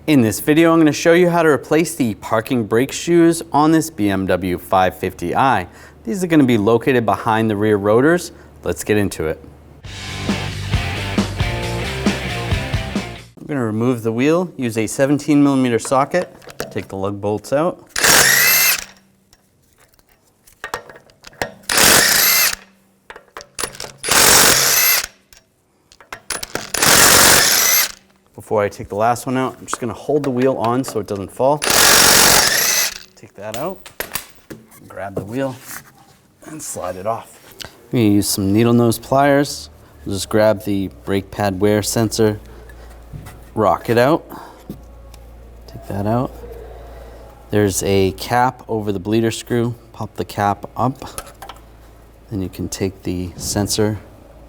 In this video, I'm going to show you how to replace the parking brake shoes on this BMW 550i. These are going to be located behind the rear rotors. Let's get into it. I'm going to remove the wheel, use a 17mm socket, take the lug bolts out. Before I take the last one out, I'm just going to hold the wheel on so it doesn't fall. Take that out, grab the wheel, and slide it off. I'm going to use some needle nose pliers. I'll just grab the brake pad wear sensor, rock it out, take that out. There's a cap over the bleeder screw. Pop the cap up, then you can take the sensor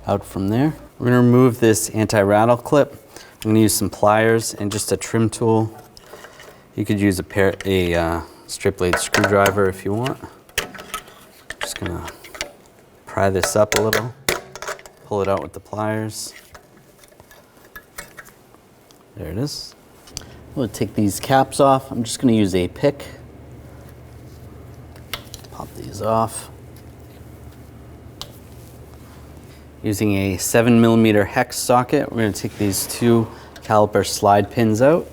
out from there. We're going to remove this anti-rattle clip. I'm going to use some pliers and just a trim tool. You could use a strip blade screwdriver if you want. Just going to pry this up a little, pull it out with the pliers. There it is. We'll take these caps off. I'm just going to use a pick. Pop these off. Using a 7mm hex socket, we're going to take these two caliper slide pins out.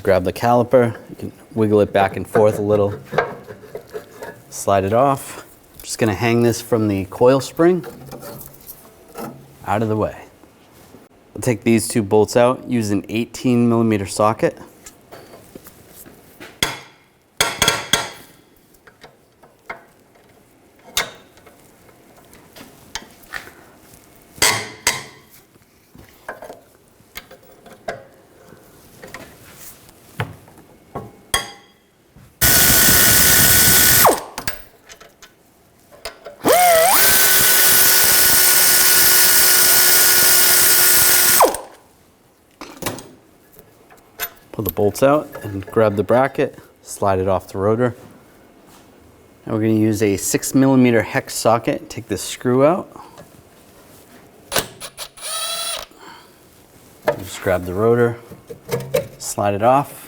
Grab the caliper, you can wiggle it back and forth a little, slide it off. I'm just going to hang this from the coil spring out of the way. I'll take these two bolts out, use an 18mm socket. Pull the bolts out and grab the bracket, slide it off the rotor. Now we're going to use a 6mm hex socket, take this screw out. Just grab the rotor, slide it off.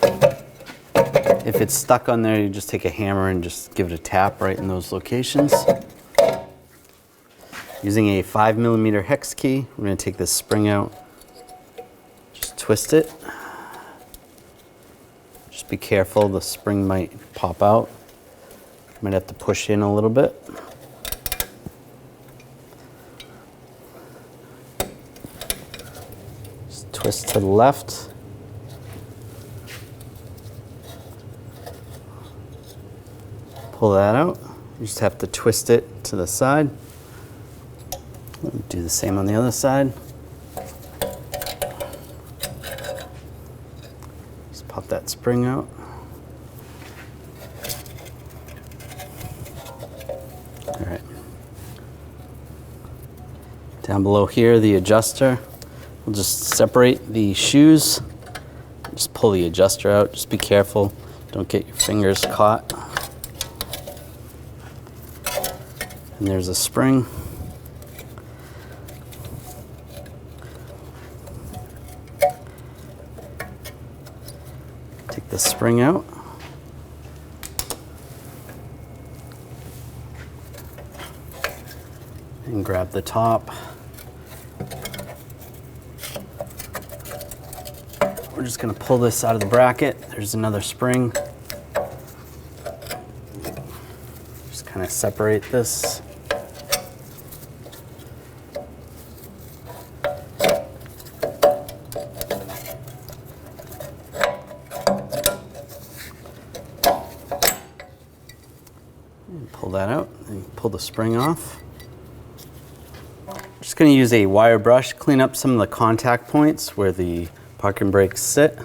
If it's stuck on there, you just take a hammer and just give it a tap right in those locations. Using a 5mm hex key, we're going to take this spring out, just twist it. Just be careful, the spring might pop out. Might have to push in a little bit. Just twist to the left. Pull that out. You just have to twist it to the side. Do the same on the other side. Pop that spring out. All right. Down below here, the adjuster. We'll just separate the shoes. Just pull the adjuster out. Just be careful. Don't get your fingers caught. And there's a spring. Take the spring out. And grab the top. We're just going to pull this out of the bracket. There's another spring. Just kind of separate this. Pull that out and pull the spring off. Just going to use a wire brush, clean up some of the contact points where the parking brakes sit.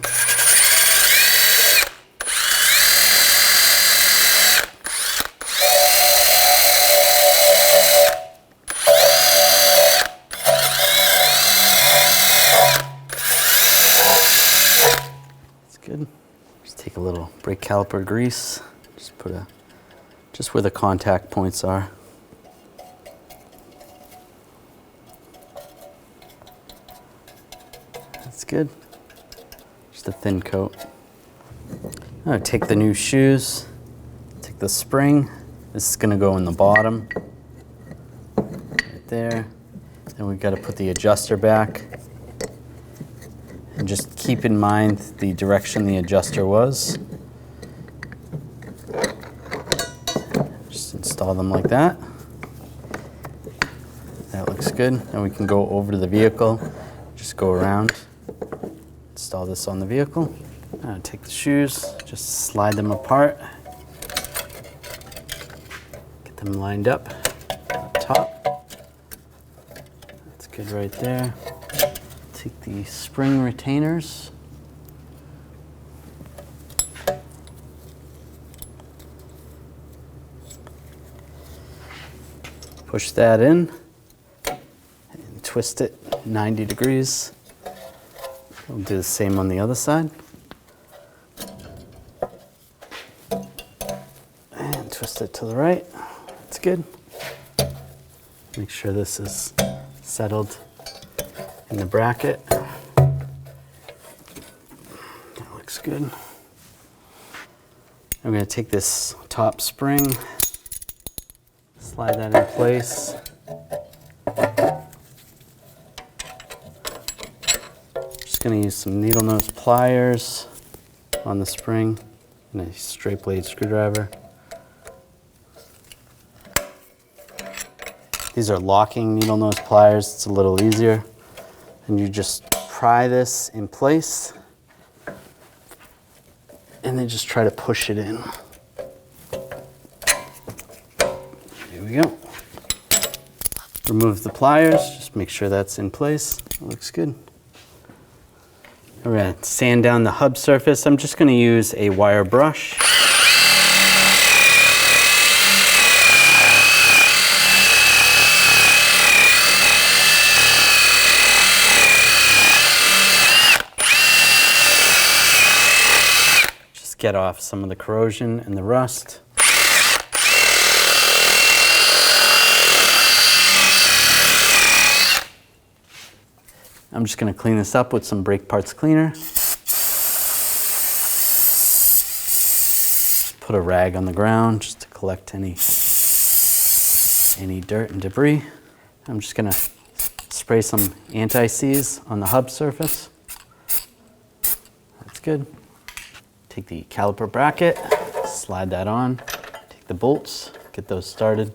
brake caliper grease. Just put just where the contact points are. That's good. Just a thin coat. I'm gonna take the new shoes, take the spring. This is gonna go in the bottom, right there. Then we've got to put the adjuster back. And just keep in mind the direction the adjuster was. Just install them like that. That looks good. And we can go over to the vehicle, just go around, install this on the vehicle. Take the shoes, just slide them apart. Get them lined up top. That's good right there. Take the spring retainers. Push that in and twist it 90 degrees. We'll do the same on the other side. And twist it to the right. That's good. Make sure this is settled in the bracket. That looks good. I'm going to take this top spring, slide that in place. Just going to use some needle nose pliers on the spring and a straight blade screwdriver. These are locking needle nose pliers. It's a little easier. And you just pry this in place and then just try to push it in. There we go. Remove the pliers, just make sure that's in place. That looks good. We're going to sand down the hub surface. I'm just going to use a wire brush. Get off some of the corrosion and the rust. I'm just going to clean this up with some brake parts cleaner. Just put a rag on the ground just to collect any dirt and debris. I'm just going to spray some anti-seize on the hub surface. That's good. Take the caliper bracket, slide that on, take the bolts, get those started.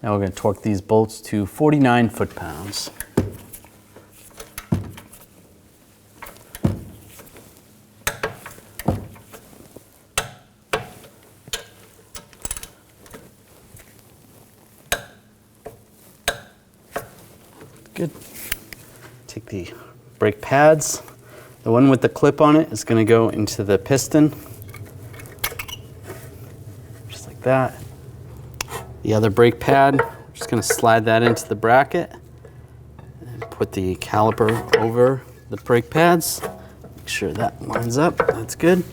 Now we're going to torque these bolts to 49 foot-pounds. Good. Take the brake pads. The one with the clip on it is going to go into the piston. Just like that. The other brake pad, I'm just going to slide that into the bracket and put the caliper over the brake pads. Make sure that lines up. That's good.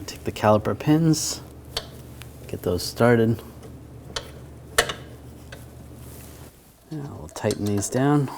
Take the caliper pins, get those started. Now we'll tighten these down.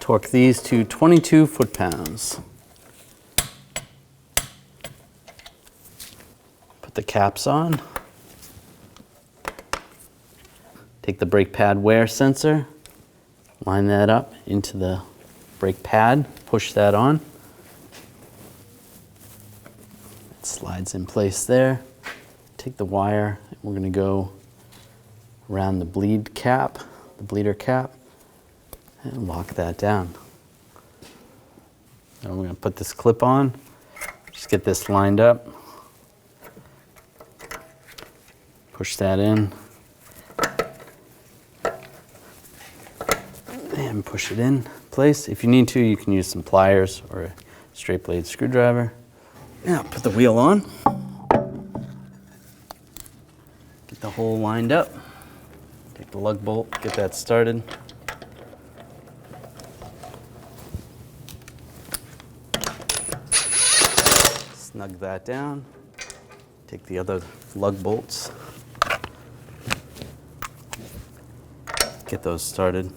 Torque these to 22 foot-pounds. Put the caps on. Take the brake pad wear sensor, line that up into the brake pad, push that on. It slides in place there. Take the wire, and we're going to go around the bleeder cap, and lock that down. Now we're going to put this clip on, just get this lined up, push that in, and push it in place. If you need to, you can use some pliers or a straight blade screwdriver. Now put the wheel on, get the hole lined up, take the lug bolt, get that started. Snug that down, take the other lug bolts, get those started.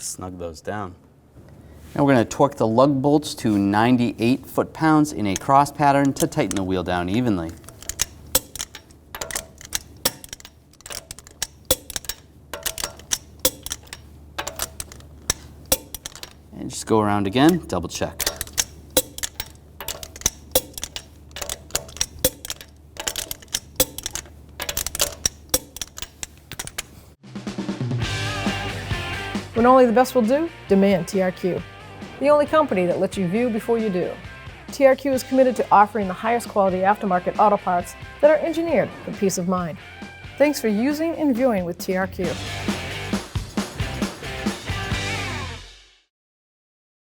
Snug those down. Now we're going to torque the lug bolts to 98 foot-pounds in a cross pattern to tighten the wheel down evenly. And just go around again, double check. When only the best will do, demand TRQ. The only company that lets you view before you do. TRQ is committed to offering the highest quality aftermarket auto parts that are engineered for peace of mind. Thanks for using and viewing with TRQ.